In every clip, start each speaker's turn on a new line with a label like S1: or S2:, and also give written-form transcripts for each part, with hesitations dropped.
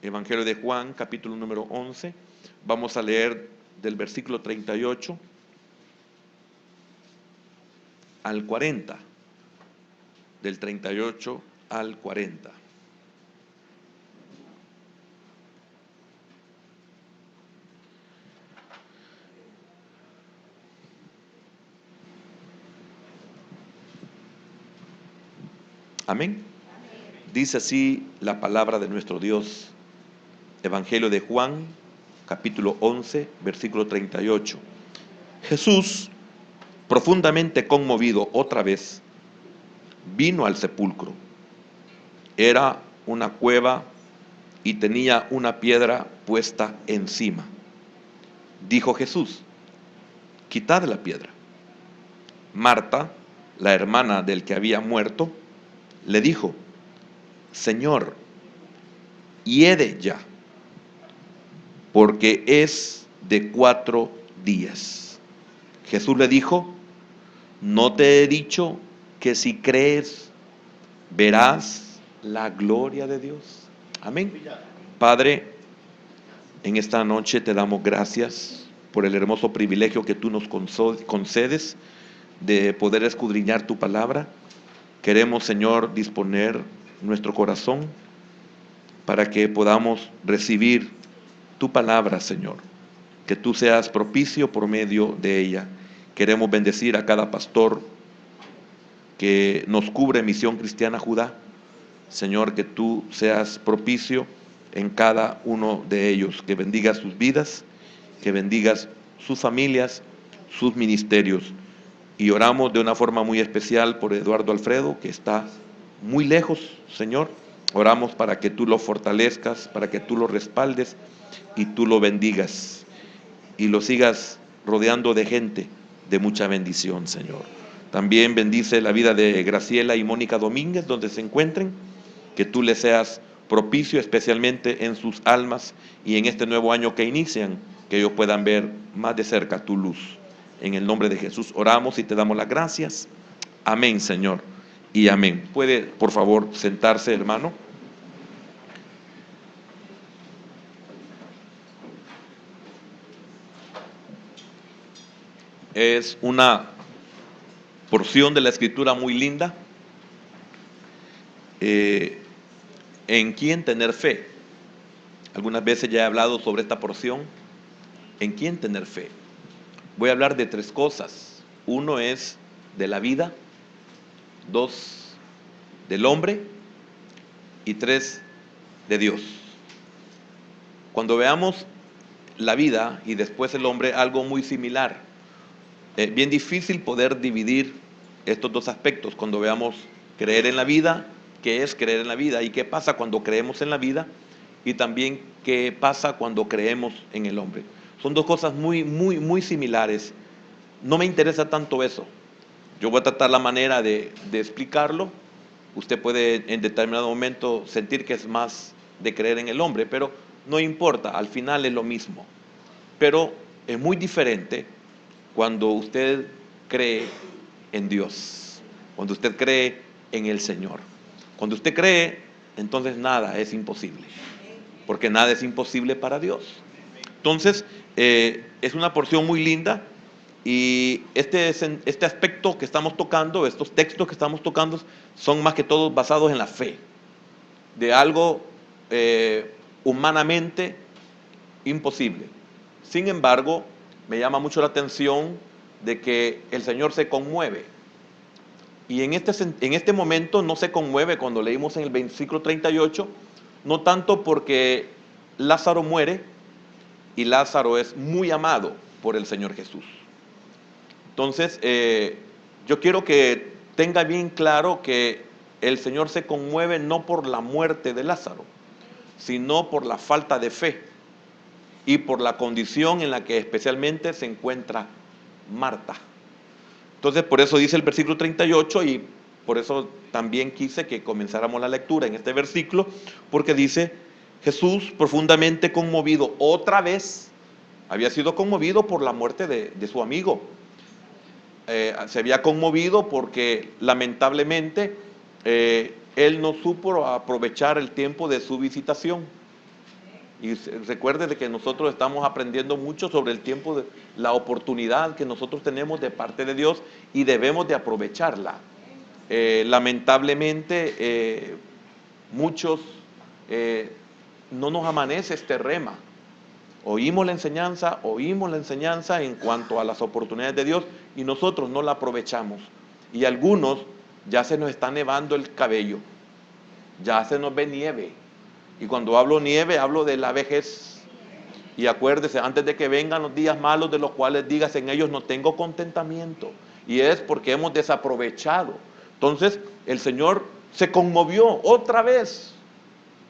S1: Evangelio de Juan, capítulo número 11. Vamos a leer del versículo 38 al 40. Del 38 al 40. Amén. Dice así la palabra de nuestro Dios. Evangelio de Juan, capítulo 11, versículo 38. Jesús, profundamente conmovido otra vez, vino al sepulcro. Era una cueva y tenía una piedra puesta encima. Dijo Jesús: quitad la piedra. Marta, la hermana del que había muerto, le dijo: Señor, hiede ya, porque es de 4 días. Jesús le dijo: ¿no te he dicho que si crees verás la gloria de Dios? Amén. Padre, en esta noche te damos gracias por el hermoso privilegio que tú nos concedes de poder escudriñar tu palabra. Queremos, Señor, disponer nuestro corazón para que podamos recibir tu palabra, Señor, que tú seas propicio por medio de ella. Queremos bendecir a cada pastor que nos cubre Misión Cristiana Judá. Señor, que tú seas propicio en cada uno de ellos, que bendigas sus vidas, que bendigas sus familias, sus ministerios. Y oramos de una forma muy especial por Eduardo Alfredo, que está muy lejos, Señor. Oramos para que tú lo fortalezcas, para que tú lo respaldes y tú lo bendigas y lo sigas rodeando de gente de mucha bendición, Señor. También bendice la vida de Graciela y Mónica Domínguez, donde se encuentren, que tú les seas propicio especialmente en sus almas y en este nuevo año que inician, que ellos puedan ver más de cerca tu luz. En el nombre de Jesús oramos y te damos las gracias. Amén, Señor, y amén. ¿Puede, por favor, sentarse, hermano? Es una porción de la Escritura muy linda. ¿En quién tener fe? Algunas veces ya he hablado sobre esta porción. ¿En quién tener fe? Voy a hablar de 3 cosas. 1 es de la vida, 2 del hombre y 3 de Dios. Cuando veamos la vida y después el hombre, algo muy similar. Bien difícil poder dividir estos 2 aspectos. Cuando veamos creer en la vida, ¿qué es creer en la vida? ¿Y qué pasa cuando creemos en la vida? Y también qué pasa cuando creemos en el hombre. Son 2 cosas muy similares. No me interesa tanto eso. Yo voy a tratar la manera de explicarlo. Usted puede en determinado momento sentir que es más de creer en el hombre, pero no importa, al final es lo mismo. Pero es muy diferente cuando usted cree en Dios, cuando usted cree en el Señor. Cuando usted cree, entonces nada es imposible, porque nada es imposible para Dios. Entonces, es una porción muy linda y este aspecto que estamos tocando, estos textos que estamos tocando, son más que todo basados en la fe, de algo humanamente imposible. Sin embargo, me llama mucho la atención de que el Señor se conmueve. Y en este momento no se conmueve cuando leímos en el versículo 38, no tanto porque Lázaro muere, y Lázaro es muy amado por el Señor Jesús. Entonces, yo quiero que tenga bien claro que el Señor se conmueve no por la muerte de Lázaro, sino por la falta de fe y por la condición en la que especialmente se encuentra Marta. Entonces, por eso dice el versículo 38 y por eso también quise que comenzáramos la lectura en este versículo, porque dice: Jesús, profundamente conmovido, otra vez había sido conmovido por la muerte de su amigo. Se había conmovido porque lamentablemente él no supo aprovechar el tiempo de su visitación. Y recuerde de que nosotros estamos aprendiendo mucho sobre el tiempo, de la oportunidad que nosotros tenemos de parte de Dios y debemos de aprovecharla. Lamentablemente, muchos no nos amanece este rema. Oímos la enseñanza en cuanto a las oportunidades de Dios y nosotros no la aprovechamos. Y algunos ya se nos está nevando el cabello, ya se nos ve nieve. Y cuando hablo nieve, hablo de la vejez. Y acuérdese, antes de que vengan los días malos de los cuales digas en ellos no tengo contentamiento. Y es porque hemos desaprovechado. Entonces, el Señor se conmovió otra vez.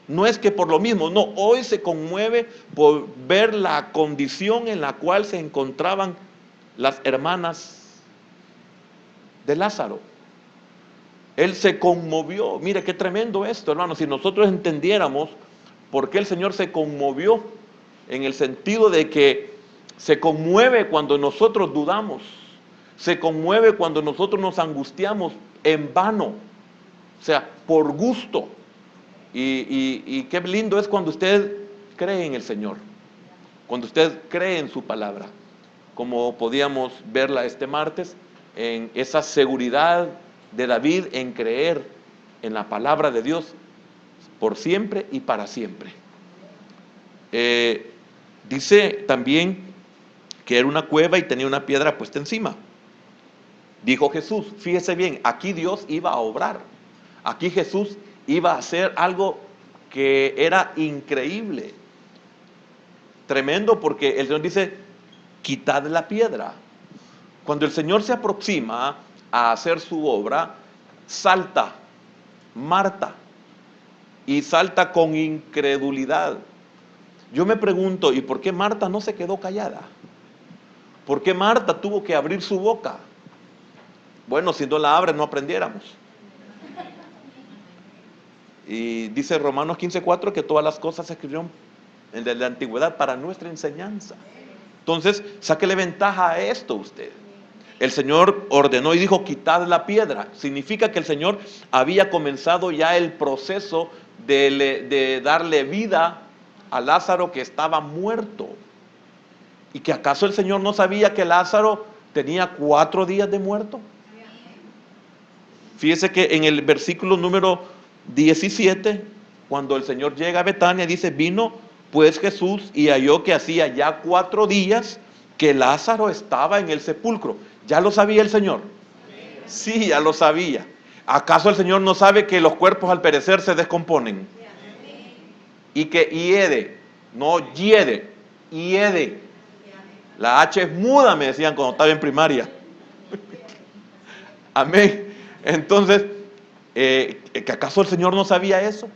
S1: No es que por lo mismo, no, hoy se conmueve por ver la condición en la cual se encontraban las hermanas de Lázaro. Él se conmovió. Mire qué tremendo esto, hermano. Si nosotros entendiéramos por qué el Señor se conmovió, en el sentido de que se conmueve cuando nosotros dudamos, se conmueve cuando nosotros nos angustiamos en vano, o sea, por gusto. Y qué lindo es cuando usted cree en el Señor, cuando usted cree en su palabra, como podíamos verla este martes, en esa seguridad de David en creer en la palabra de Dios por siempre y para siempre. Dice también que era una cueva y tenía una piedra puesta encima. Dijo Jesús, fíjese bien, aquí Dios iba a obrar, aquí Jesús iba a hacer algo que era increíble, tremendo, porque el Señor dice, quitad la piedra. Cuando el Señor se aproxima a hacer su obra, salta Marta y salta con incredulidad. Yo me pregunto, ¿y por qué Marta no se quedó callada? ¿Por qué Marta tuvo que abrir su boca? Bueno, si no la abre no aprendiéramos. Y dice Romanos 15:4 que todas las cosas se escribieron desde la antigüedad para nuestra enseñanza. Entonces, sáquele ventaja a esto usted. El Señor ordenó y dijo, quitad la piedra. Significa que el Señor había comenzado ya el proceso de darle vida a Lázaro que estaba muerto. ¿Y que acaso el Señor no sabía que Lázaro tenía 4 días de muerto? Fíjese que en el versículo número 17, cuando el Señor llega a Betania, dice, vino pues Jesús y halló que hacía ya 4 días que Lázaro estaba en el sepulcro. ¿Ya lo sabía el Señor? Sí, ya lo sabía. ¿Acaso el Señor no sabe que los cuerpos al perecer se descomponen? Y que hiede, no hiede, hiede. La H es muda, me decían cuando estaba en primaria. Amén. Entonces, ¿que acaso el Señor no sabía eso?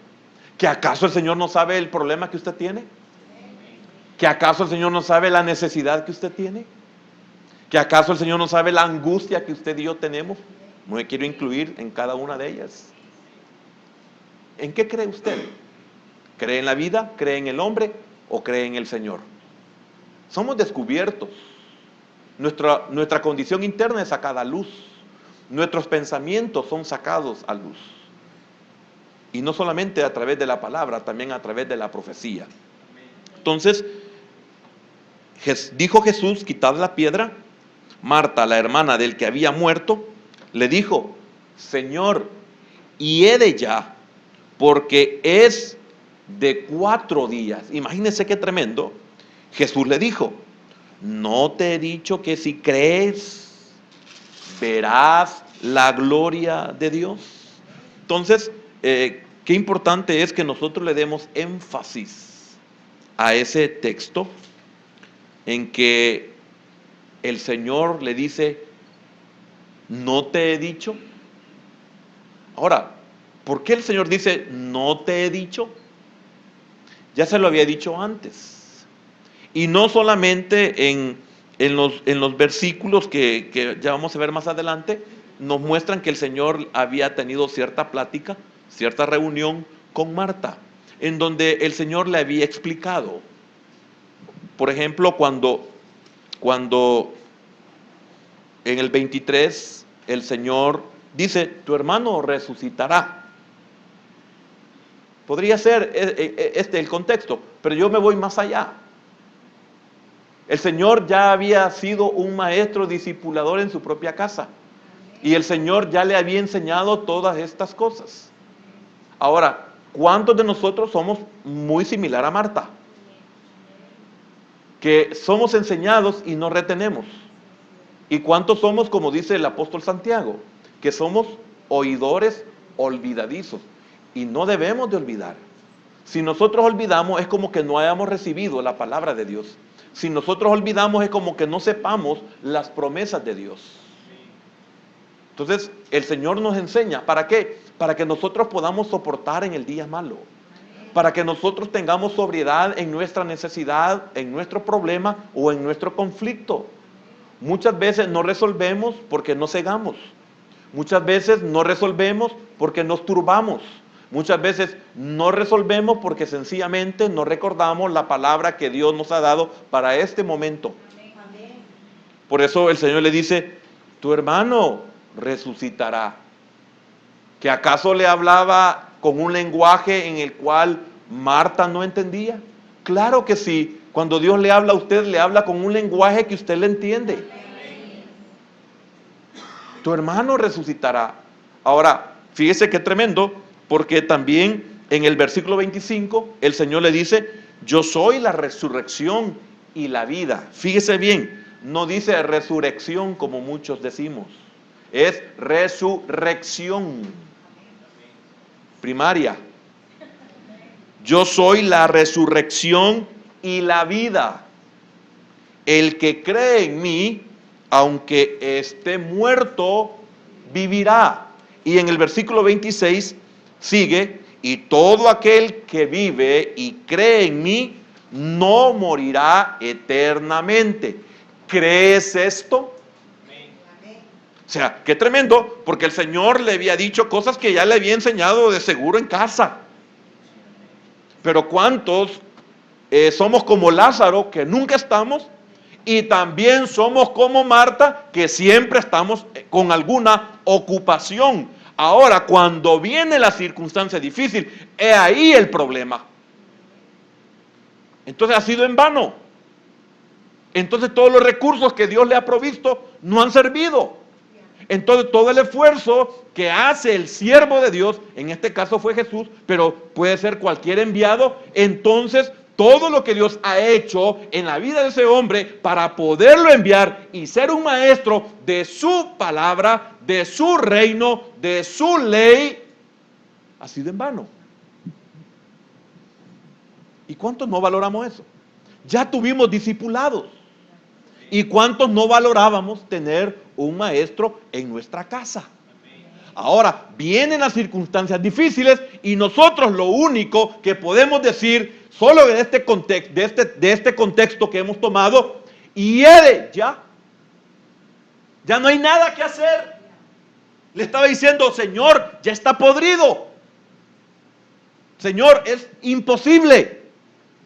S1: ¿Que acaso el Señor no sabe el problema que usted tiene? ¿Que acaso el Señor no sabe la necesidad que usted tiene? ¿Que acaso el Señor no sabe la angustia que usted y yo tenemos? No me quiero incluir en cada una de ellas. ¿En qué cree usted? ¿Cree en la vida? ¿Cree en el hombre? ¿O cree en el Señor? Somos descubiertos. Nuestra condición interna es sacada a luz. Nuestros pensamientos son sacados a luz. Y no solamente a través de la palabra, también a través de la profecía. Entonces, dijo Jesús, quitad la piedra. Marta, la hermana del que había muerto, le dijo, Señor, hiede ya, porque es de 4 días. Imagínense qué tremendo. Jesús le dijo, ¿no te he dicho que si crees, verás la gloria de Dios? Entonces, qué importante es que nosotros le demos énfasis a ese texto en que el Señor le dice, ¿no te he dicho? Ahora, ¿por qué el Señor dice, no te he dicho? Ya se lo había dicho antes. Y no solamente en los versículos que ya vamos a ver más adelante, nos muestran que el Señor había tenido cierta plática, cierta reunión con Marta, en donde el Señor le había explicado. Por ejemplo, cuando en el 23 el Señor dice, tu hermano resucitará. Podría ser este el contexto, pero yo me voy más allá. El Señor ya había sido un maestro discipulador en su propia casa. Y el Señor ya le había enseñado todas estas cosas. Ahora, ¿cuántos de nosotros somos muy similar a Marta? Que somos enseñados y no retenemos. ¿Y cuántos somos, como dice el apóstol Santiago, que somos oidores olvidadizos? Y no debemos de olvidar. Si nosotros olvidamos es como que no hayamos recibido la palabra de Dios. Si nosotros olvidamos es como que no sepamos las promesas de Dios. Entonces el Señor nos enseña, ¿para qué? Para que nosotros podamos soportar en el día malo. Para que nosotros tengamos sobriedad en nuestra necesidad, en nuestro problema o en nuestro conflicto. Muchas veces no resolvemos porque nos cegamos. Muchas veces no resolvemos porque nos turbamos. Muchas veces no resolvemos porque sencillamente no recordamos la palabra que Dios nos ha dado para este momento. Por eso el Señor le dice, tu hermano resucitará. ¿Que acaso le hablaba con un lenguaje en el cual Marta no entendía? Claro que sí. Cuando Dios le habla a usted, le habla con un lenguaje que usted le entiende. Tu hermano resucitará. Ahora, fíjese qué tremendo, porque también en el versículo 25, el Señor le dice, yo soy la resurrección y la vida. Fíjese bien, no dice resurrección como muchos decimos, es resurrección primaria. Yo soy la resurrección y la vida. El que cree en mí, aunque esté muerto, vivirá. Y en el versículo 26 sigue, y todo aquel que vive y cree en mí, no morirá eternamente. ¿Crees esto? O sea, qué tremendo, porque el Señor le había dicho cosas que ya le había enseñado de seguro en casa. Pero ¿cuántos somos como Lázaro, que nunca estamos? Y también somos como Marta, que siempre estamos con alguna ocupación. Ahora, cuando viene la circunstancia difícil, es ahí el problema. Entonces ha sido en vano. Entonces todos los recursos que Dios le ha provisto no han servido. Entonces todo el esfuerzo que hace el siervo de Dios, en este caso fue Jesús, pero puede ser cualquier enviado, entonces todo lo que Dios ha hecho en la vida de ese hombre para poderlo enviar y ser un maestro de su palabra, de su reino, de su ley, ha sido en vano. ¿Y cuántos no valoramos eso? Ya tuvimos discipulados. ¿Y cuántos no valorábamos tener un maestro en nuestra casa? Ahora, vienen las circunstancias difíciles y nosotros lo único que podemos decir, solo en este contexto, de este contexto que hemos tomado, hiere ya. Ya no hay nada que hacer. Le estaba diciendo, Señor, ya está podrido. Señor, es imposible.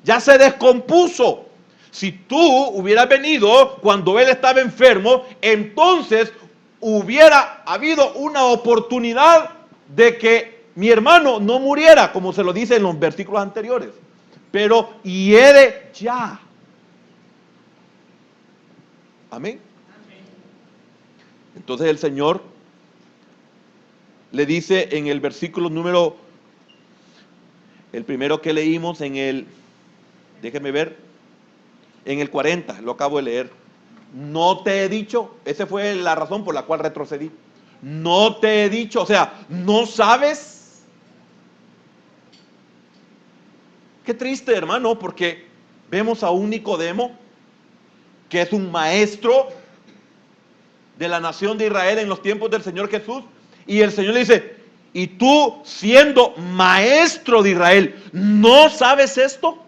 S1: Ya se descompuso. Si tú hubieras venido cuando él estaba enfermo, entonces hubiera habido una oportunidad de que mi hermano no muriera, como se lo dice en los versículos anteriores. Pero hiere ya. Amén. Entonces el Señor le dice en el versículo número, el primero que leímos en el, déjeme ver, en el 40, lo acabo de leer. No te he dicho, esa fue la razón por la cual retrocedí. No te he dicho, o sea, ¿no sabes? Qué triste, hermano, porque vemos a un Nicodemo, que es un maestro de la nación de Israel en los tiempos del Señor Jesús, y el Señor le dice, y tú siendo maestro de Israel, ¿no sabes esto?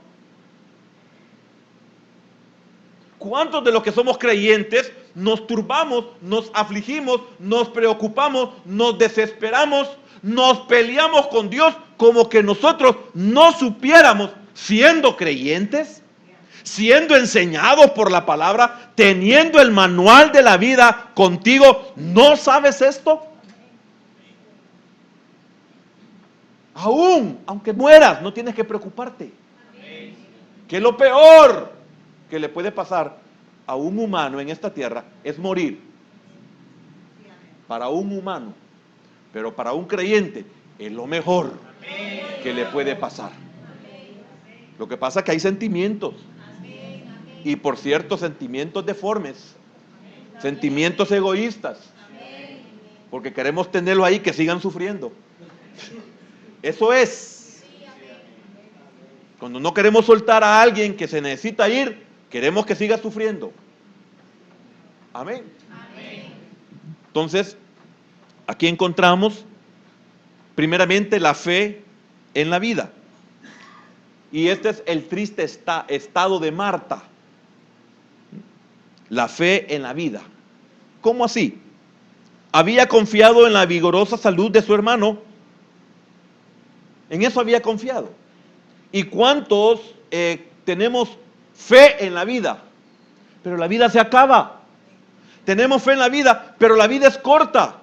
S1: ¿Cuántos de los que somos creyentes nos turbamos, nos afligimos, nos preocupamos, nos desesperamos, nos peleamos con Dios como que nosotros no supiéramos, siendo creyentes, siendo enseñados por la palabra, teniendo el manual de la vida contigo? ¿No sabes esto? Aún, aunque mueras, no tienes que preocuparte. Que lo peor que le puede pasar a un humano en esta tierra es morir. Para un humano, pero para un creyente es lo mejor que le puede pasar. Lo que pasa es que hay sentimientos, y por cierto, sentimientos deformes, sentimientos egoístas, porque queremos tenerlo ahí, que sigan sufriendo. Eso es. Cuando no queremos soltar a alguien que se necesita ir, queremos que siga sufriendo. Amén. Entonces, aquí encontramos primeramente la fe en la vida. Y este es el triste estado de Marta. La fe en la vida. ¿Cómo así? Había confiado en la vigorosa salud de su hermano. En eso había confiado. ¿Y cuántos tenemos fe en la vida? Pero la vida se acaba. Tenemos fe en la vida, pero la vida es corta.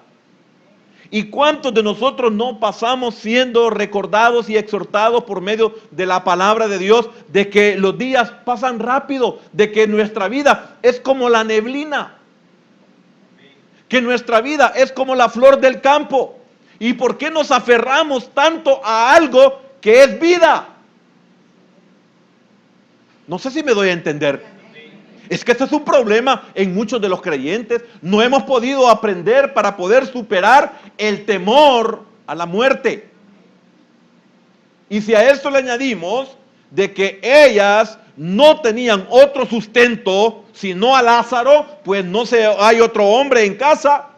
S1: ¿Y cuántos de nosotros no pasamos siendo recordados y exhortados por medio de la palabra de Dios de que los días pasan rápido, de que nuestra vida es como la neblina, que nuestra vida es como la flor del campo? ¿Y por qué nos aferramos tanto a algo que es vida? No sé si me doy a entender. Es que este es un problema en muchos de los creyentes. No hemos podido aprender para poder superar el temor a la muerte. Y si a esto le añadimos de que ellas no tenían otro sustento sino a Lázaro, pues hay otro hombre en casa,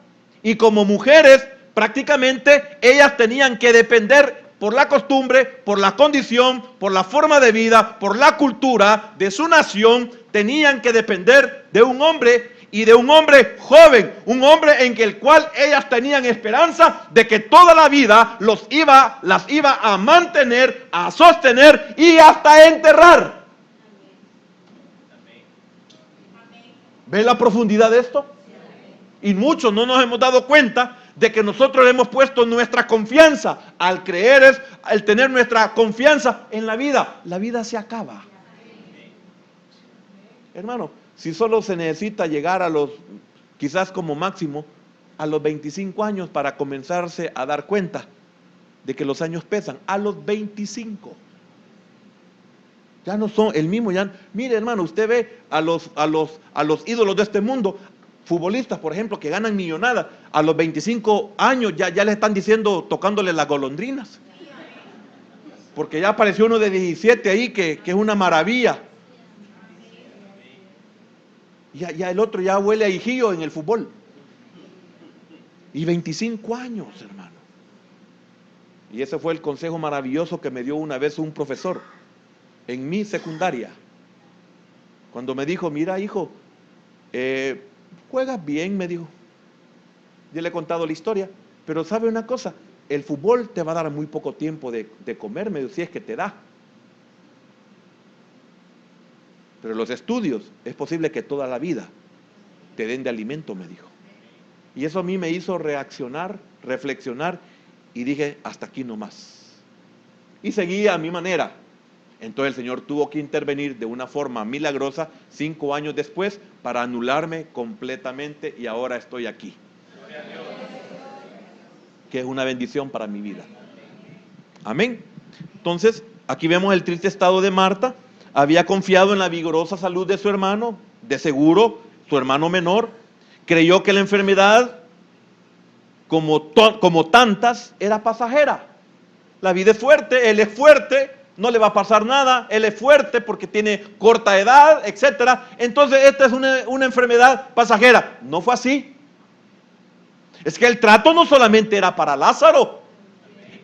S1: y como mujeres prácticamente ellas tenían que depender por la costumbre, por la condición, por la forma de vida, por la cultura de su nación, tenían que depender de un hombre, y de un hombre joven, un hombre en el cual ellas tenían esperanza de que toda la vida las iba a mantener, a sostener y hasta enterrar. ¿Ven la profundidad de esto? Y muchos no nos hemos dado cuenta de que nosotros hemos puesto nuestra confianza. Al creer al tener nuestra confianza en la vida. La vida se acaba. Hermano, si solo se necesita llegar a quizás como máximo, a los 25 años para comenzarse a dar cuenta de que los años pesan. A los 25. Ya no son el mismo. Mire, hermano, usted ve a los ídolos de este mundo, futbolistas, por ejemplo, que ganan millonadas, a los 25 años ya les están diciendo, tocándole las golondrinas. Porque ya apareció uno de 17 ahí que es una maravilla. Ya el otro ya huele a hijillo en el fútbol. Y 25 años, hermano. Y ese fue el consejo maravilloso que me dio una vez un profesor en mi secundaria. Cuando me dijo, mira, hijo, juegas bien, me dijo. Yo le he contado la historia, pero ¿sabe una cosa? El fútbol te va a dar muy poco tiempo de comer, me dijo, si es que te da. Pero los estudios, es posible que toda la vida te den de alimento, me dijo. Y eso a mí me hizo reaccionar, reflexionar, y dije, hasta aquí nomás. Y seguí a mi manera. Entonces el Señor tuvo que intervenir de una forma milagrosa 5 años después para anularme completamente, y ahora estoy aquí. Que es una bendición para mi vida. Amén. Entonces, aquí vemos el triste estado de Marta. Había confiado en la vigorosa salud de su hermano, de seguro, su hermano menor. Creyó que la enfermedad, como tantas, era pasajera. La vida es fuerte, él es fuerte, no le va a pasar nada, él es fuerte porque tiene corta edad, etc. Entonces esta es una enfermedad pasajera. No fue así. Es que el trato no solamente era para Lázaro,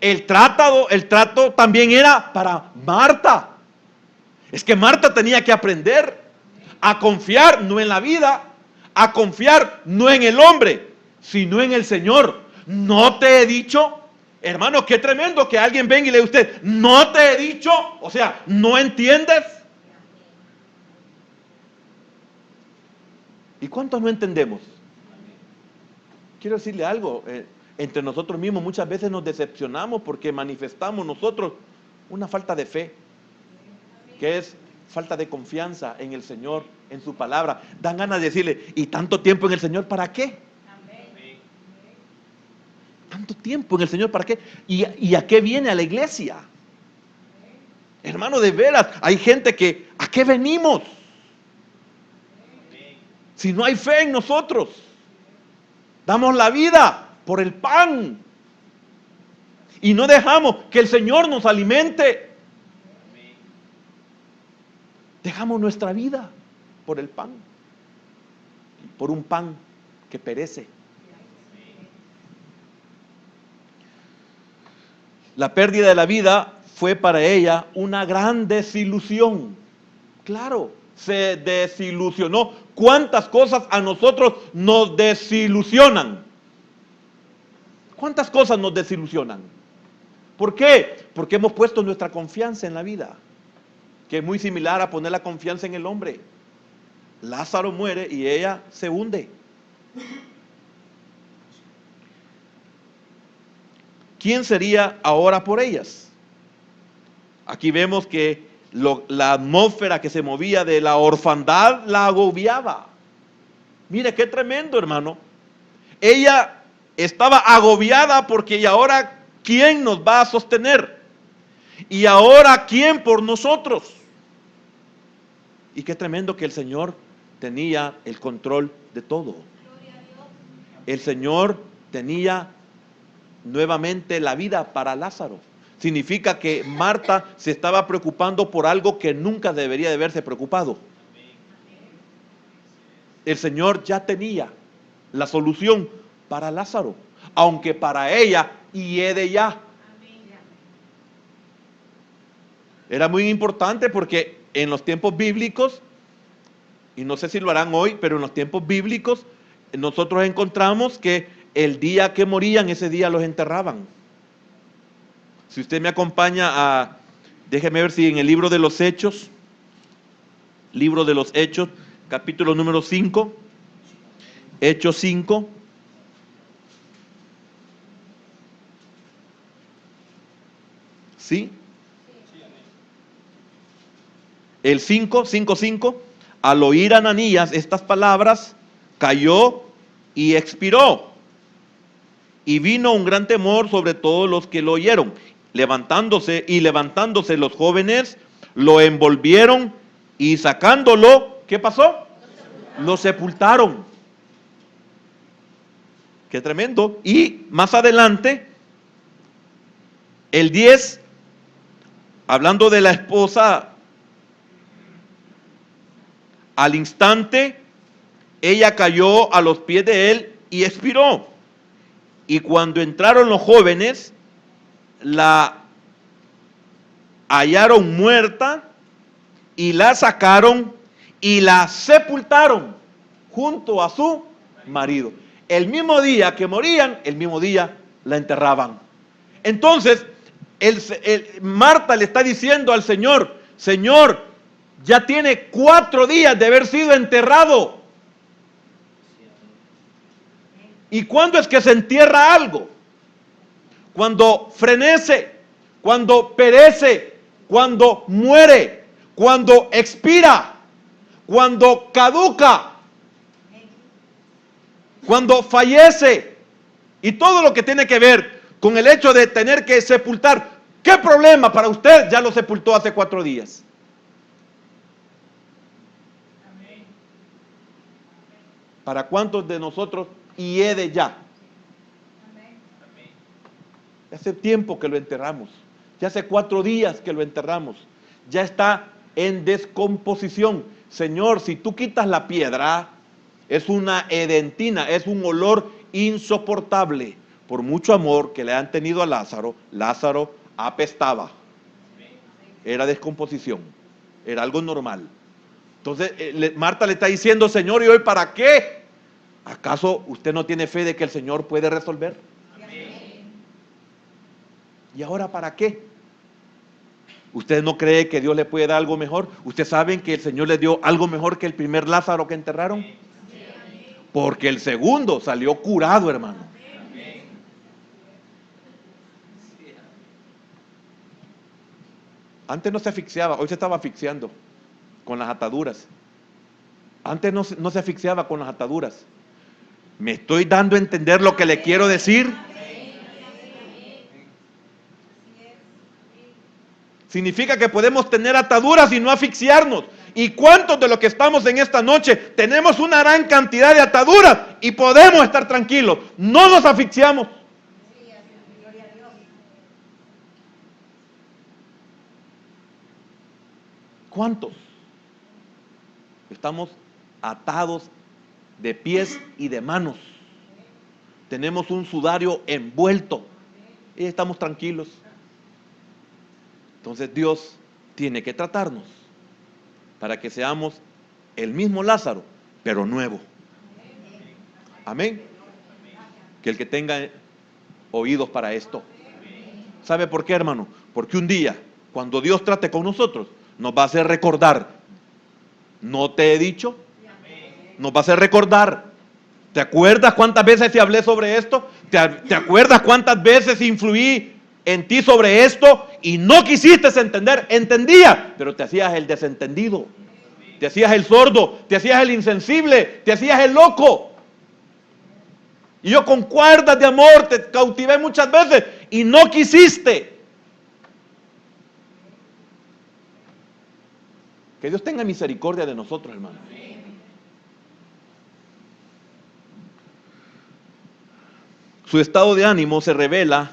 S1: el trato también era para Marta. Es que Marta tenía que aprender a confiar no en la vida, a confiar no en el hombre, sino en el Señor. No te he dicho, hermano, qué tremendo que alguien venga y le diga a usted, no te he dicho, o sea, ¿no entiendes? ¿Y cuántos no entendemos? Quiero decirle algo, Entre nosotros mismos muchas veces nos decepcionamos porque manifestamos nosotros una falta de fe, que es falta de confianza en el Señor, en su palabra. Dan ganas de decirle, ¿y tanto tiempo en el Señor para qué? Tanto tiempo en el Señor para qué? ¿Y a qué viene a la iglesia? Hermano, de veras, hay gente que, ¿a qué venimos? Si no hay fe en nosotros, damos la vida por el pan y no dejamos que el Señor nos alimente. Dejamos nuestra vida por el pan, por un pan que perece. La pérdida de la vida fue para ella una gran desilusión. Claro, se desilusionó. ¿Cuántas cosas a nosotros nos desilusionan? ¿Cuántas cosas nos desilusionan? ¿Por qué? Porque hemos puesto nuestra confianza en la vida, que es muy similar a poner la confianza en el hombre. Lázaro muere y ella se hunde. ¿Quién sería ahora por ellas? Aquí vemos que la atmósfera que se movía de la orfandad la agobiaba. Mire qué tremendo, hermano. Ella estaba agobiada porque ¿y ahora quién nos va a sostener? ¿Y ahora quién por nosotros? Y qué tremendo que el Señor tenía el control de todo. El Señor tenía nuevamente la vida para Lázaro. Significa que Marta se estaba preocupando por algo que nunca debería de haberse preocupado. El Señor ya tenía la solución para Lázaro, aunque para ella hiede ya. Era muy importante porque en los tiempos bíblicos, y no sé si lo harán hoy, pero en los tiempos bíblicos nosotros encontramos que el día que morían, ese día los enterraban. Si usted me acompaña déjeme ver si en el libro de los Hechos, capítulo número 5, Hechos 5. ¿Sí? El 5:5, al oír Ananías estas palabras, cayó y expiró. Y vino un gran temor sobre todos los que lo oyeron. Levantándose los jóvenes, lo envolvieron y sacándolo, ¿qué pasó? Lo sepultaron. Qué tremendo. Y más adelante, el 10, hablando de la esposa, al instante, ella cayó a los pies de él y expiró. Y cuando entraron los jóvenes, la hallaron muerta y la sacaron y la sepultaron junto a su marido. El mismo día que morían, el mismo día la enterraban. Entonces, Marta le está diciendo al Señor, Señor, ya tiene 4 días de haber sido enterrado. ¿Y cuándo es que se entierra algo? Cuando frenece, cuando perece, cuando muere, cuando expira, cuando caduca, cuando fallece. Y todo lo que tiene que ver con el hecho de tener que sepultar. ¿Qué problema para usted? Ya lo sepultó hace 4 días. ¿Para cuántos de nosotros hiede ya? Hace tiempo que lo enterramos. Ya hace 4 días que lo enterramos. Ya está en descomposición. Señor, si tú quitas la piedra, es una edentina, es un olor insoportable. Por mucho amor que le han tenido a Lázaro, Lázaro apestaba. Era descomposición. Era algo normal. Entonces, Marta le está diciendo, Señor, ¿y hoy para qué? ¿Acaso usted no tiene fe de que el Señor puede resolver? ¿Y ahora para qué? ¿Usted no cree que Dios le puede dar algo mejor? ¿Ustedes saben que el Señor le dio algo mejor que el primer Lázaro que enterraron? Porque el segundo salió curado, hermano. Antes no se asfixiaba, hoy se estaba asfixiando con las ataduras. Antes no se asfixiaba con las ataduras. ¿Me estoy dando a entender lo que le quiero decir? Significa que podemos tener ataduras y no asfixiarnos. ¿Y cuántos de los que estamos en esta noche tenemos una gran cantidad de ataduras y podemos estar tranquilos? No nos asfixiamos. ¿Cuántos? Estamos atados de pies y de manos. Tenemos un sudario envuelto y estamos tranquilos. Entonces Dios tiene que tratarnos para que seamos el mismo Lázaro, pero nuevo. Amén. Que el que tenga oídos para esto. ¿Sabe por qué, hermano? Porque un día, cuando Dios trate con nosotros, nos va a hacer recordar. ¿No te he dicho? Nos va a hacer recordar. ¿Te acuerdas cuántas veces te hablé sobre esto? ¿Te acuerdas cuántas veces influí en ti sobre esto y no quisiste entender? Entendía, pero te hacías el desentendido, te hacías el sordo, te hacías el insensible, te hacías el loco. Y yo con cuerdas de amor te cautivé muchas veces y no quisiste. Que Dios tenga misericordia de nosotros, hermano. Su estado de ánimo se revela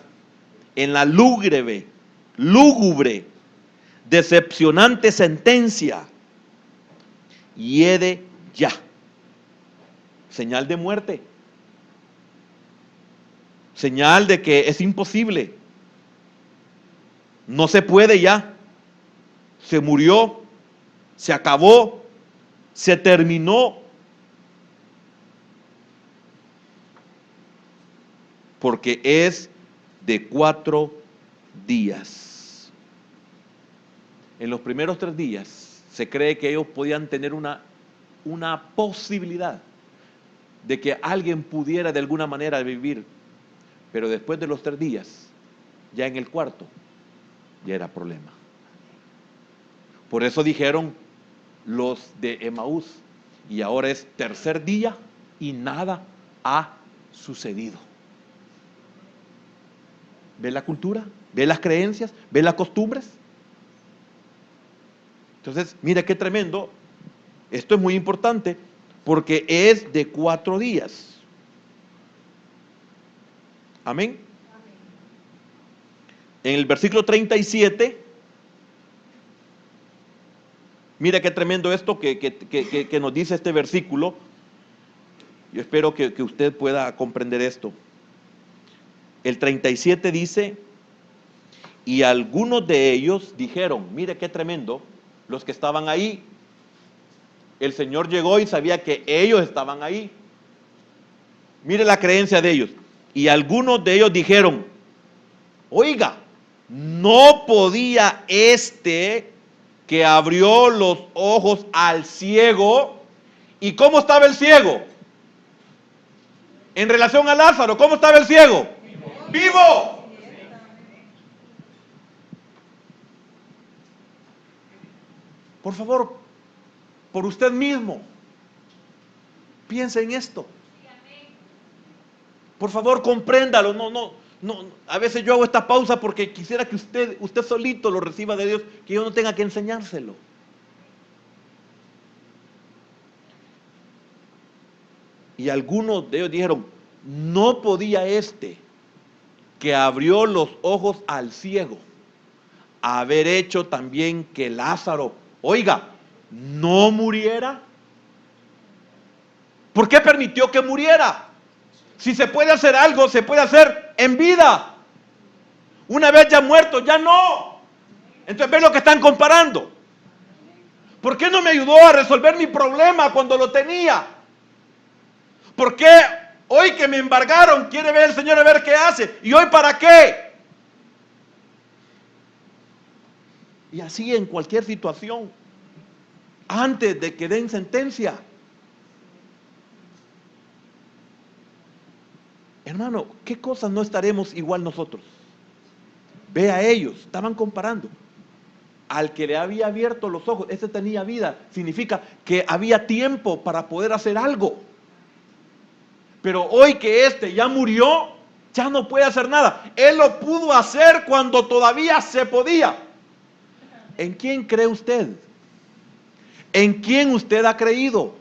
S1: en la lúgubre, decepcionante sentencia: hiede ya. Señal de muerte. Señal de que es imposible. No se puede ya. Se murió, se acabó, se terminó. Porque es de 4 días. En los primeros 3 días se cree que ellos podían tener una posibilidad de que alguien pudiera de alguna manera vivir, pero después de los 3 días, ya en el cuarto, ya era problema. Por eso dijeron los de Emaús, y ahora es tercer día y nada ha sucedido. ¿Ve la cultura? ¿Ve las creencias? ¿Ve las costumbres? Entonces, mira qué tremendo. Esto es muy importante porque es de 4 días. Amén. En el versículo 37, mira qué tremendo esto que nos dice este versículo. Yo espero que usted pueda comprender esto. El 37 dice: y algunos de ellos dijeron, mire qué tremendo, los que estaban ahí, el Señor llegó y sabía que ellos estaban ahí. Mire la creencia de ellos. Y algunos de ellos dijeron, oiga, ¿no podía este que abrió los ojos al ciego? ¿Y cómo estaba el ciego? En relación a Lázaro, ¿cómo estaba el ciego? ¡Vivo! Por favor, por usted mismo, piense en esto. Por favor, compréndalo. No. A veces yo hago esta pausa porque quisiera que usted solito lo reciba de Dios, que yo no tenga que enseñárselo. Y algunos de ellos dijeron, no podía este que abrió los ojos al ciego haber hecho también que Lázaro, oiga, no muriera. ¿Por qué permitió que muriera? Si se puede hacer algo, se puede hacer en vida. Una vez ya muerto, ya no. Entonces ve lo que están comparando. ¿Por qué no me ayudó a resolver mi problema cuando lo tenía? ¿Por qué hoy que me embargaron quiere ver el Señor a ver qué hace? ¿Y hoy para qué? Y así en cualquier situación, antes de que den sentencia. Hermano, ¿qué cosas no estaremos igual nosotros? Ve a ellos, estaban comparando. al que le había abierto los ojos, ese tenía vida, significa que había tiempo para poder hacer algo. Pero hoy que este ya murió, ya no puede hacer nada. Él lo pudo hacer cuando todavía se podía. ¿En quién cree usted? ¿En quién usted ha creído?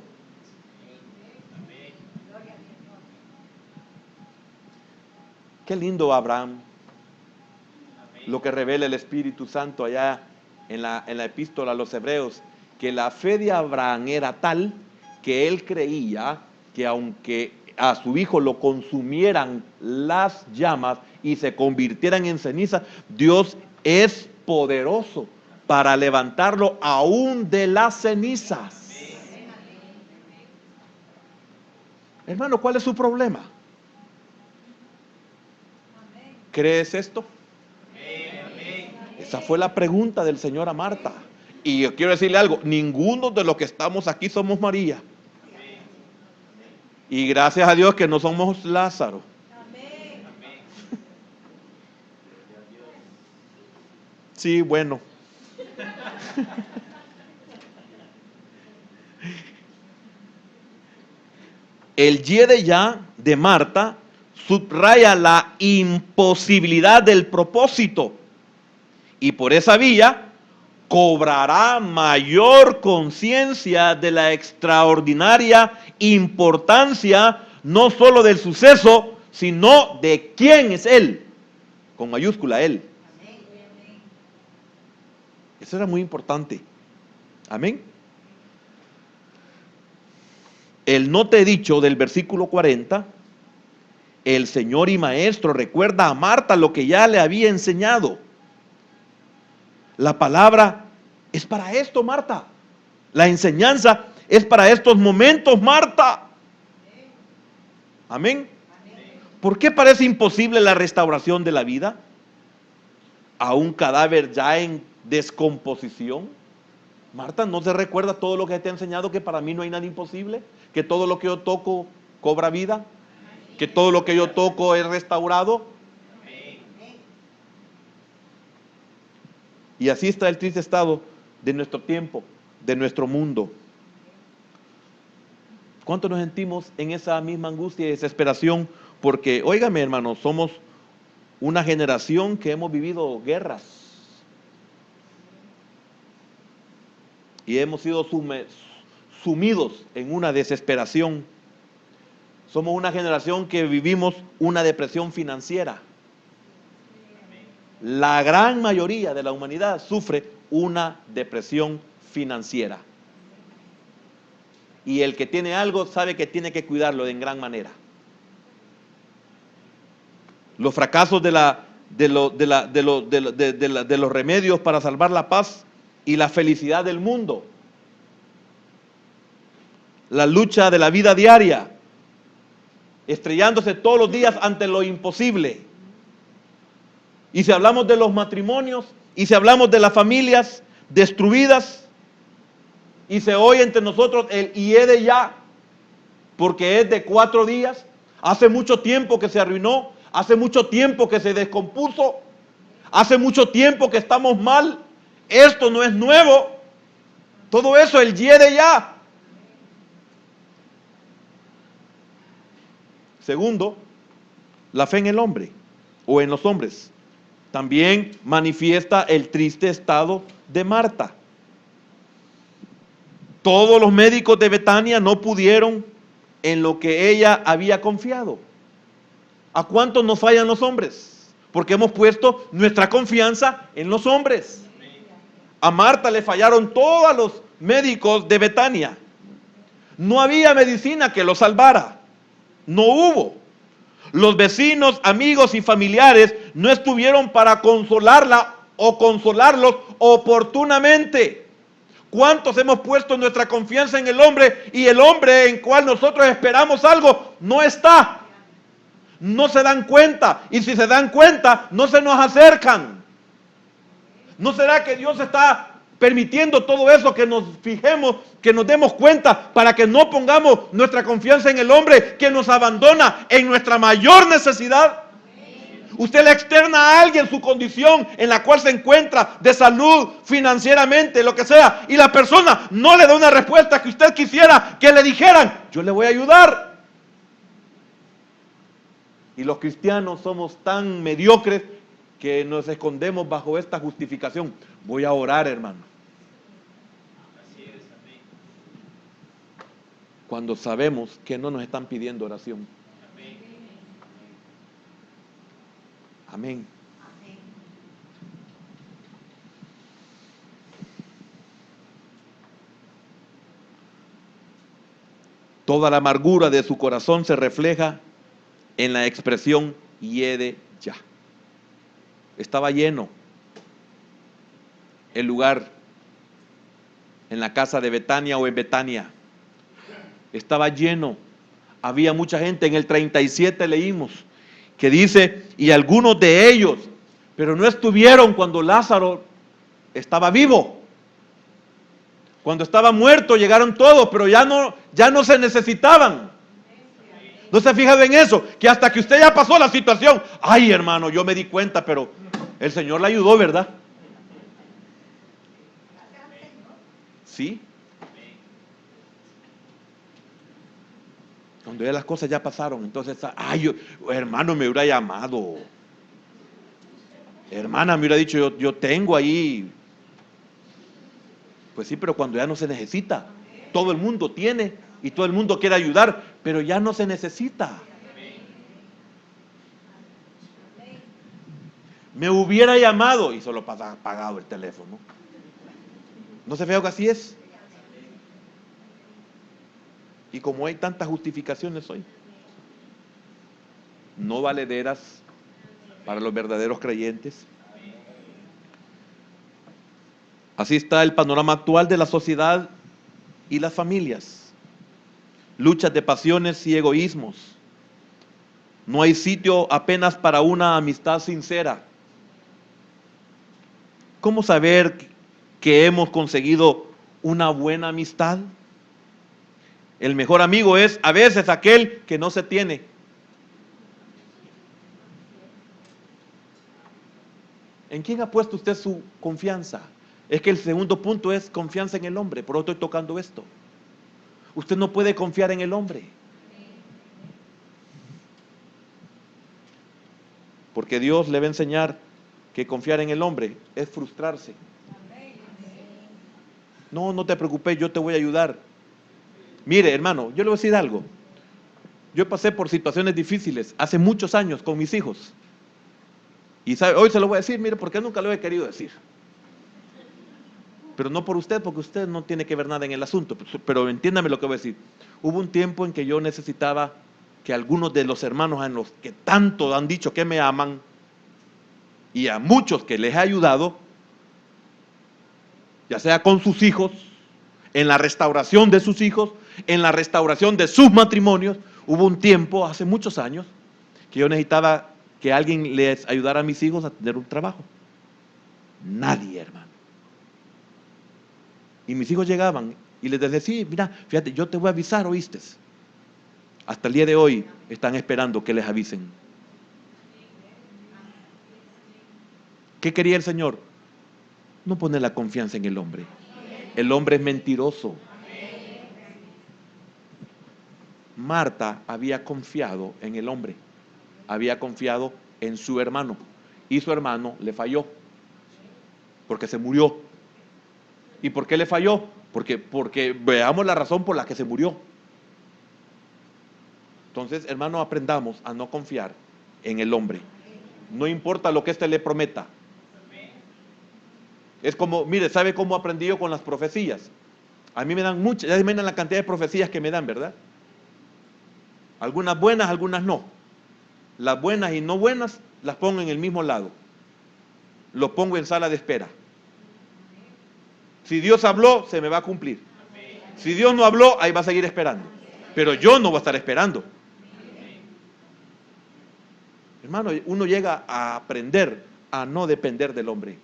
S1: Qué lindo Abraham. Lo que revela el Espíritu Santo allá en la epístola a los Hebreos, que la fe de Abraham era tal que él creía que aunque a su hijo lo consumieran las llamas y se convirtieran en ceniza, Dios es poderoso para levantarlo aún de las cenizas. Hermano, ¿cuál es su problema? ¿Crees esto? Esa fue la pregunta del Señor a Marta. Y yo quiero decirle algo, ninguno de los que estamos aquí somos María. Y gracias a Dios que no somos Lázaro. Sí, bueno. El yede ya de Marta subraya la imposibilidad del propósito. Y por esa vía cobrará mayor conciencia de la extraordinaria importancia, no solo del suceso, sino de quién es Él, con mayúscula Él. Eso era muy importante. Amén. El no te he dicho del versículo 40, el Señor y Maestro recuerda a Marta lo que ya le había enseñado. La palabra es para esto, Marta. La enseñanza es para estos momentos, Marta. Amén. ¿Por qué parece imposible la restauración de la vida a un cadáver ya en descomposición? Marta, ¿no se recuerda todo lo que te ha enseñado, que para mí no hay nada imposible? Que todo lo que yo toco cobra vida, que todo lo que yo toco es restaurado. Y así está el triste estado de nuestro tiempo, de nuestro mundo. ¿Cuánto nos sentimos en esa misma angustia y desesperación? Porque, óigame hermanos, somos una generación que hemos vivido guerras. Y hemos sido sumidos en una desesperación. Somos una generación que vivimos una depresión financiera. La gran mayoría de la humanidad sufre una depresión financiera. Y el que tiene algo sabe que tiene que cuidarlo en gran manera. Los fracasos de los remedios para salvar la paz y la felicidad del mundo. La lucha de la vida diaria, estrellándose todos los días ante lo imposible. Y si hablamos de los matrimonios, y si hablamos de las familias destruidas, y se oye entre nosotros el yede ya, porque es de 4 días, hace mucho tiempo que se arruinó, hace mucho tiempo que se descompuso, hace mucho tiempo que estamos mal, esto no es nuevo, todo eso el yede ya. Segundo, la fe en el hombre, o en los hombres. También manifiesta el triste estado de Marta. Todos los médicos de Betania no pudieron en lo que ella había confiado. ¿A cuántos nos fallan los hombres? Porque hemos puesto nuestra confianza en los hombres. A Marta le fallaron todos los médicos de Betania. No había medicina que lo salvara. No hubo. Los vecinos, amigos y familiares no estuvieron para consolarla o consolarlos oportunamente. ¿Cuántos hemos puesto nuestra confianza en el hombre y el hombre en cual nosotros esperamos algo no está? No se dan cuenta, y si se dan cuenta no se nos acercan. ¿No será que Dios está permitiendo todo eso, que nos fijemos, que nos demos cuenta, para que no pongamos nuestra confianza en el hombre que nos abandona en nuestra mayor necesidad? Usted le externa a alguien su condición en la cual se encuentra, de salud, financieramente, lo que sea, y la persona no le da una respuesta que usted quisiera que le dijeran. Yo le voy a ayudar. Y los cristianos somos tan mediocres que nos escondemos bajo esta justificación. Voy a orar, hermano. Cuando sabemos que no nos están pidiendo oración. Amén. Toda la amargura de su corazón se refleja en la expresión hiede ya. Estaba lleno el lugar en la casa de Betania o en Betania. Estaba lleno. Había mucha gente. En el 37 leímos que dice, y algunos de ellos, pero no estuvieron cuando Lázaro estaba vivo. Cuando estaba muerto llegaron todos, pero ya no se necesitaban. ¿No se fijan en eso? Que hasta que usted ya pasó la situación, ay hermano, yo me di cuenta, pero el Señor le ayudó, ¿verdad? ¿Sí? Cuando ya las cosas ya pasaron, entonces, ay, hermano, me hubiera llamado. Hermana, me hubiera dicho, yo tengo ahí. Pues sí, pero cuando ya no se necesita. Todo el mundo tiene y todo el mundo quiere ayudar, pero ya no se necesita. Me hubiera llamado y solo pagado el teléfono. ¿No se fija que así es? Y como hay tantas justificaciones hoy, no valederas para los verdaderos creyentes. Así está el panorama actual de la sociedad y las familias. Luchas de pasiones y egoísmos. No hay sitio apenas para una amistad sincera. ¿Cómo saber que hemos conseguido una buena amistad? El mejor amigo es a veces aquel que no se tiene. ¿En quién ha puesto usted su confianza? Es que el segundo punto es confianza en el hombre. Por eso estoy tocando esto. Usted no puede confiar en el hombre. Porque Dios le va a enseñar que confiar en el hombre es frustrarse. No te preocupes, yo te voy a ayudar. Mire, hermano, yo le voy a decir algo. Yo pasé por situaciones difíciles hace muchos años con mis hijos. Y sabe, hoy se lo voy a decir, mire, porque nunca lo he querido decir. Pero no por usted, porque usted no tiene que ver nada en el asunto. Pero entiéndame lo que voy a decir. Hubo un tiempo en que yo necesitaba que algunos de los hermanos a los que tanto han dicho que me aman, y a muchos que les he ayudado, ya sea con sus hijos, en la restauración de sus hijos, en la restauración de sus matrimonios, hubo un tiempo, hace muchos años, que yo necesitaba que alguien les ayudara a mis hijos a tener un trabajo. Nadie, hermano. Y mis hijos llegaban y les decía, sí, mira, fíjate, yo te voy a avisar, ¿oíste? Hasta el día de hoy están esperando que les avisen. ¿Qué quería el Señor? No poner la confianza en el hombre. El hombre es mentiroso. Marta había confiado en el hombre, había confiado en su hermano, y su hermano le falló, porque se murió. ¿Y por qué le falló? Porque veamos la razón por la que se murió. Entonces, hermano, aprendamos a no confiar en el hombre. No importa lo que éste le prometa. Es como, mire, ¿sabe cómo aprendí yo con las profecías? A mí me dan muchas, ya se imaginan la cantidad de profecías que me dan, ¿verdad? Algunas buenas, algunas no. Las buenas y no buenas las pongo en el mismo lado. Lo pongo en sala de espera. Si Dios habló, se me va a cumplir. Si Dios no habló, ahí va a seguir esperando. Pero yo no voy a estar esperando. Hermano, uno llega a aprender a no depender del hombre.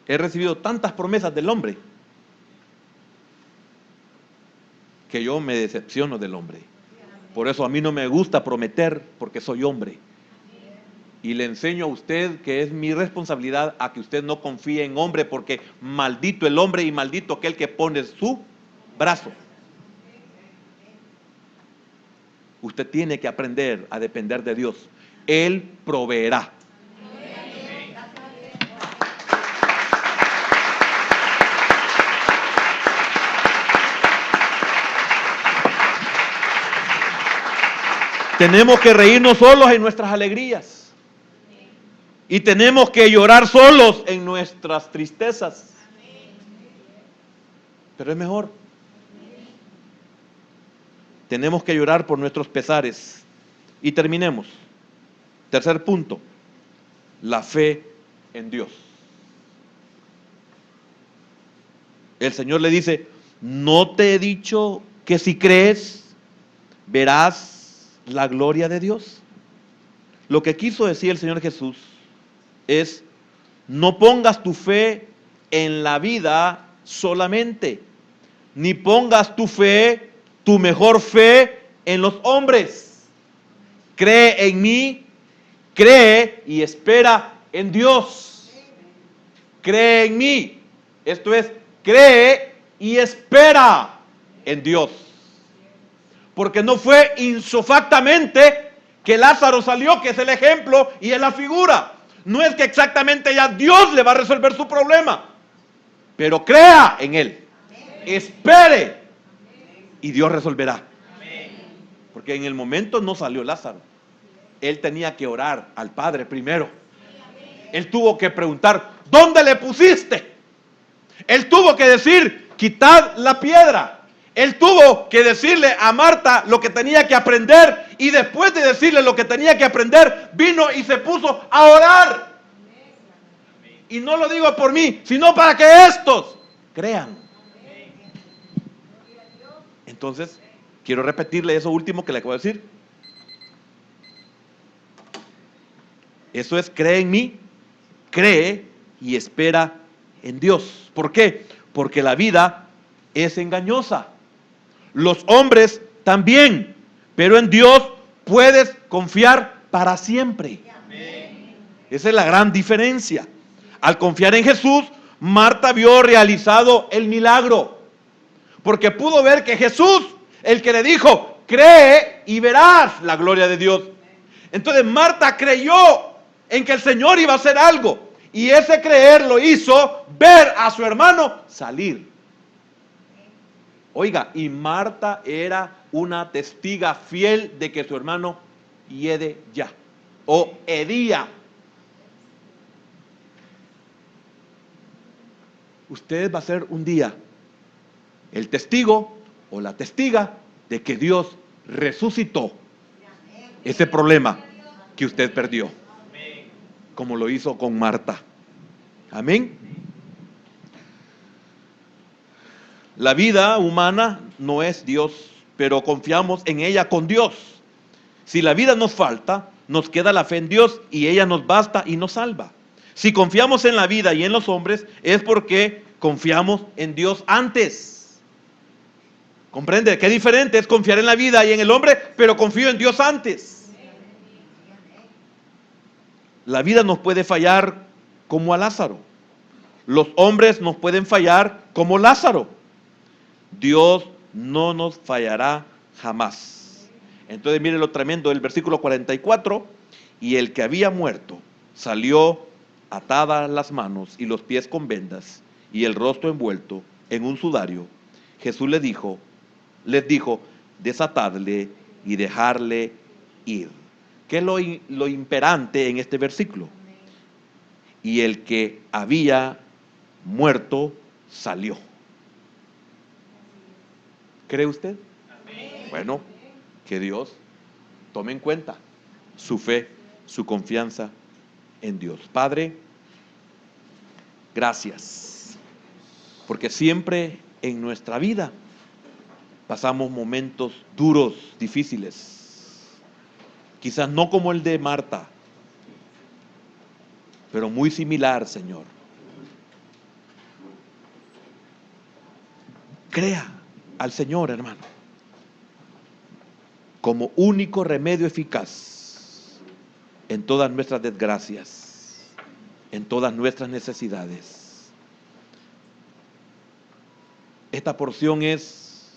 S1: He recibido tantas promesas del hombre que yo me decepciono del hombre. Por eso a mí no me gusta prometer, porque soy hombre. Y le enseño a usted que es mi responsabilidad a que usted no confíe en hombre, porque maldito el hombre y maldito aquel que pone su brazo. Usted tiene que aprender a depender de Dios. Él proveerá. Tenemos que reírnos solos en nuestras alegrías. Y tenemos que llorar solos en nuestras tristezas. Pero es mejor. Tenemos que llorar por nuestros pesares. Y terminemos. Tercer punto. La fe en Dios. El Señor le dice, ¿no te he dicho que si crees, verás la gloria de Dios? Lo que quiso decir el Señor Jesús es, no pongas tu fe en la vida solamente, ni pongas tu fe, tu mejor fe, en los hombres. Cree en mí, cree y espera en Dios. Cree en mí. Esto es, cree y espera en Dios. Porque no fue insofactamente que Lázaro salió, que es el ejemplo y es la figura. No es que exactamente ya Dios le va a resolver su problema, pero crea en Él. Espere y Dios resolverá. Porque en el momento no salió Lázaro. Él tenía que orar al Padre primero. Él tuvo que preguntar, ¿dónde le pusiste? Él tuvo que decir, quitad la piedra. Él tuvo que decirle a Marta lo que tenía que aprender, y después de decirle lo que tenía que aprender, vino y se puso a orar. Y no lo digo por mí, sino para que estos crean. Entonces, quiero repetirle eso último que le acabo de decir. Eso es, cree en mí, cree y espera en Dios. ¿Por qué? Porque la vida es engañosa. Los hombres también, pero en Dios puedes confiar para siempre. Esa es la gran diferencia. Al confiar en Jesús, Marta vio realizado el milagro, porque pudo ver que Jesús, el que le dijo, cree y verás la gloria de Dios. Entonces Marta creyó en que el Señor iba a hacer algo, y ese creer lo hizo ver a su hermano salir. Oiga, y Marta era una testiga fiel de que su hermano hiede ya, o hedía. Usted va a ser un día el testigo o la testiga de que Dios resucitó ese problema que usted perdió, como lo hizo con Marta. Amén. La vida humana no es Dios, pero confiamos en ella con Dios. Si la vida nos falta, nos queda la fe en Dios y ella nos basta y nos salva. Si confiamos en la vida y en los hombres, es porque confiamos en Dios antes. ¿Comprende? Qué diferente es confiar en la vida y en el hombre, pero confío en Dios antes. La vida nos puede fallar como a Lázaro. Los hombres nos pueden fallar como Lázaro. Dios no nos fallará jamás. Entonces mire lo tremendo del versículo 44. Y el que había muerto salió atadas las manos y los pies con vendas y el rostro envuelto en un sudario. Jesús les dijo, desatadle y dejarle ir. ¿Qué es lo imperante en este versículo? Y el que había muerto salió. ¿Cree usted? Amén. Bueno, que Dios tome en cuenta su fe, su confianza en Dios. Padre, gracias, porque siempre en nuestra vida pasamos momentos duros, difíciles, quizás no como el de Marta, pero muy similar, Señor. Crea al Señor, hermano. como único remedio eficaz en todas nuestras desgracias, en todas nuestras necesidades. Esta porción es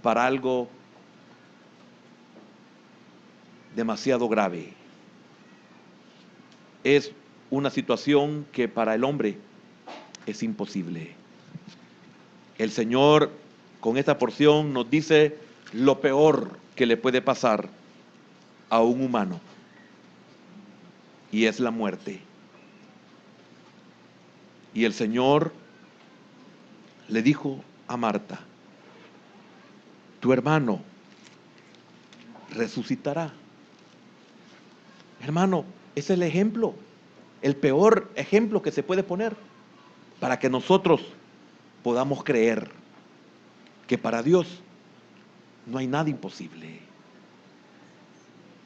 S1: para algo demasiado grave. Es una situación que para el hombre es imposible. El Señor con esta porción nos dice lo peor que le puede pasar a un humano, y es la muerte. Y el Señor le dijo a Marta: tu hermano resucitará. Hermano, ese es el ejemplo, el peor ejemplo que se puede poner para que nosotros podamos creer que para Dios no hay nada imposible.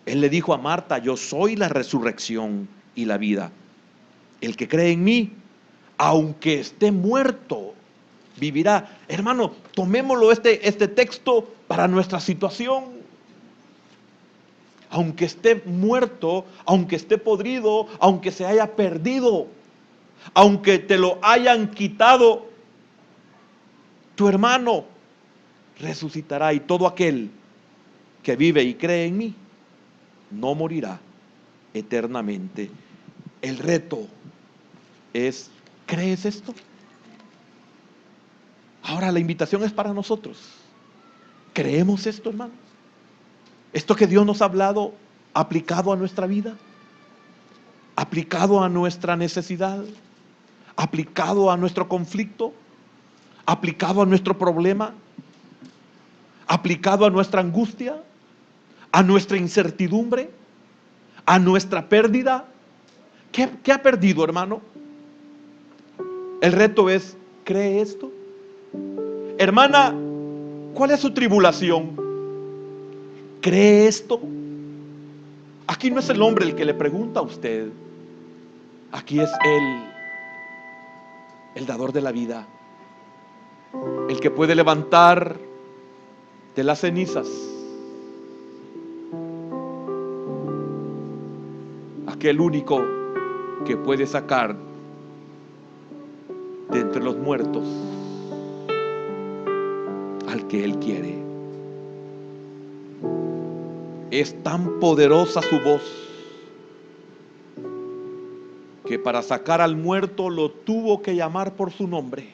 S1: Él le dijo a Marta: yo soy la resurrección y la vida. El que cree en mí, aunque esté muerto, vivirá. Hermano, tomémoslo este texto para nuestra situación. Aunque esté muerto, aunque esté podrido, aunque se haya perdido, aunque te lo hayan quitado, tu hermano resucitará, y todo aquel que vive y cree en mí no morirá eternamente. El reto es: ¿crees esto? Ahora la invitación es para nosotros. ¿Creemos esto, hermanos? Esto que Dios nos ha hablado, aplicado a nuestra vida, aplicado a nuestra necesidad, aplicado a nuestro conflicto, aplicado a nuestro problema, aplicado a nuestra angustia, a nuestra incertidumbre, a nuestra pérdida. ¿Qué ha perdido, hermano? El reto es: ¿cree esto? Hermana, ¿cuál es su tribulación? ¿Cree esto? Aquí no es el hombre el que le pregunta a usted. Aquí es Él, el dador de la vida, el que puede levantar de las cenizas aquel único que puede sacar de entre los muertos al que Él quiere. Es tan poderosa su voz que para sacar al muerto lo tuvo que llamar por su nombre.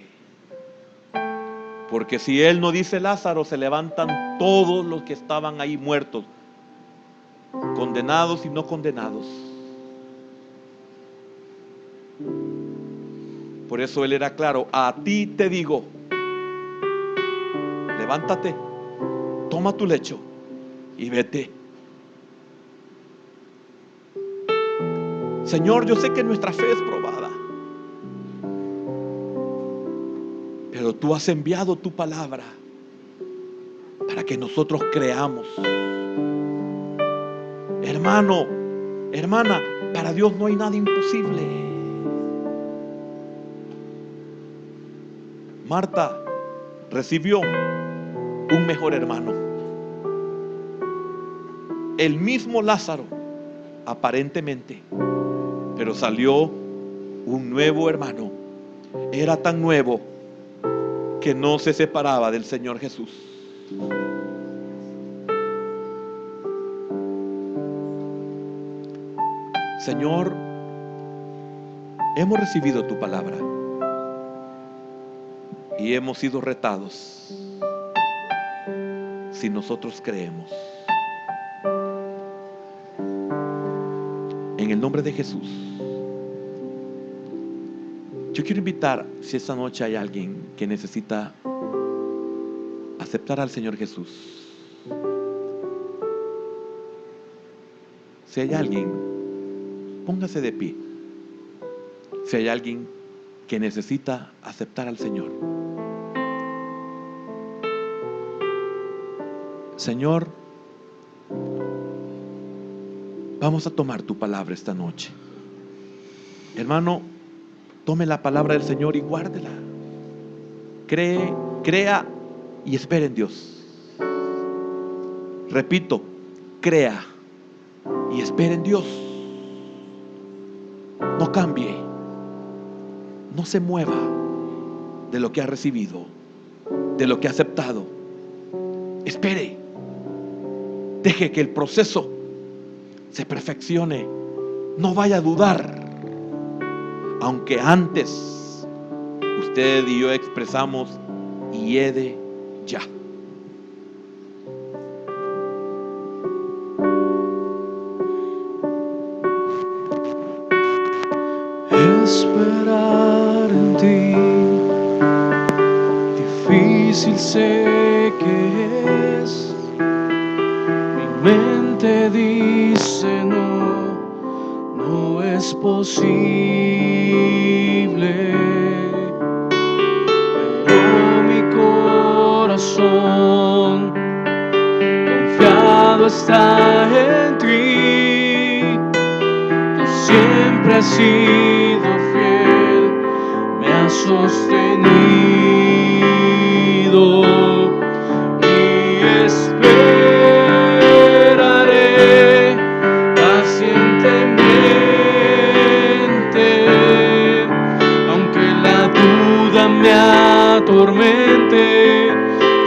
S1: Porque si Él no dice Lázaro, se levantan todos los que estaban ahí muertos, condenados y no condenados. Por eso Él era claro: a ti te digo, levántate, toma tu lecho y vete. Señor, yo sé que nuestra fe es probada, pero tú has enviado tu palabra para que nosotros creamos. Hermano, hermana, para Dios no hay nada imposible. Marta recibió un mejor hermano. El mismo Lázaro, aparentemente, pero salió un nuevo hermano. Era tan nuevo que no se separaba del Señor Jesús. Señor, hemos recibido tu palabra y hemos sido retados si nosotros creemos. En el nombre de Jesús, yo quiero invitar, si esta noche hay alguien que necesita aceptar al Señor Jesús, si hay alguien, póngase de pie. Si hay alguien que necesita aceptar al Señor, Señor, vamos a tomar tu palabra esta noche. Hermano, tome la palabra del Señor y guárdela. Crea y espere en Dios. Repito, crea y espere en Dios. No cambie, no se mueva de lo que ha recibido, de lo que ha aceptado. Espere, deje que el proceso se perfeccione. No vaya a dudar, aunque antes usted y yo expresamos hiede ya.
S2: Esperar en ti, difícil sé que es. Mi mente dice no es posible, pero mi corazón confiado está en ti. Tú siempre has sido fiel, me has sostenido y esperaré pacientemente, aunque la duda me atormente.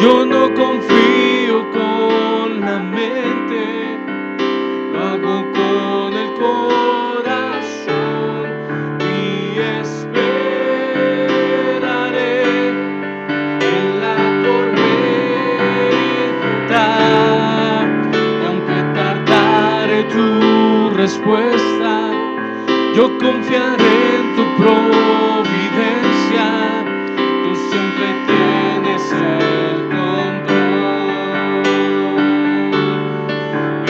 S2: Yo no confío con la mente, lo hago con el corazón y esperaré en la tormenta. Y aunque tardare tu respuesta, yo confiaré en tu providencia. Tú siempre tienes el control y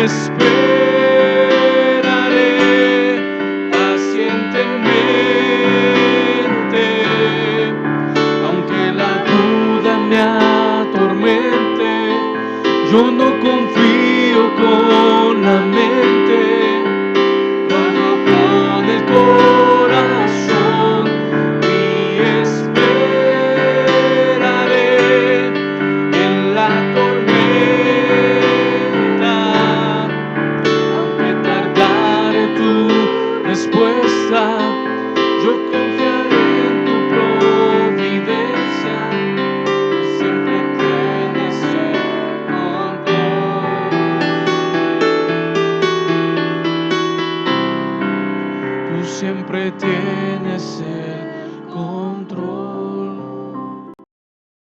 S2: esperaré pacientemente, aunque la duda me atormente. Yo no confío con la mente, lo hago con el corazón y esperaré en la tormenta, aunque tardare tu respuesta. Yo confiaré en tu providencia, tú siempre tienes el control. Tú siempre tienes el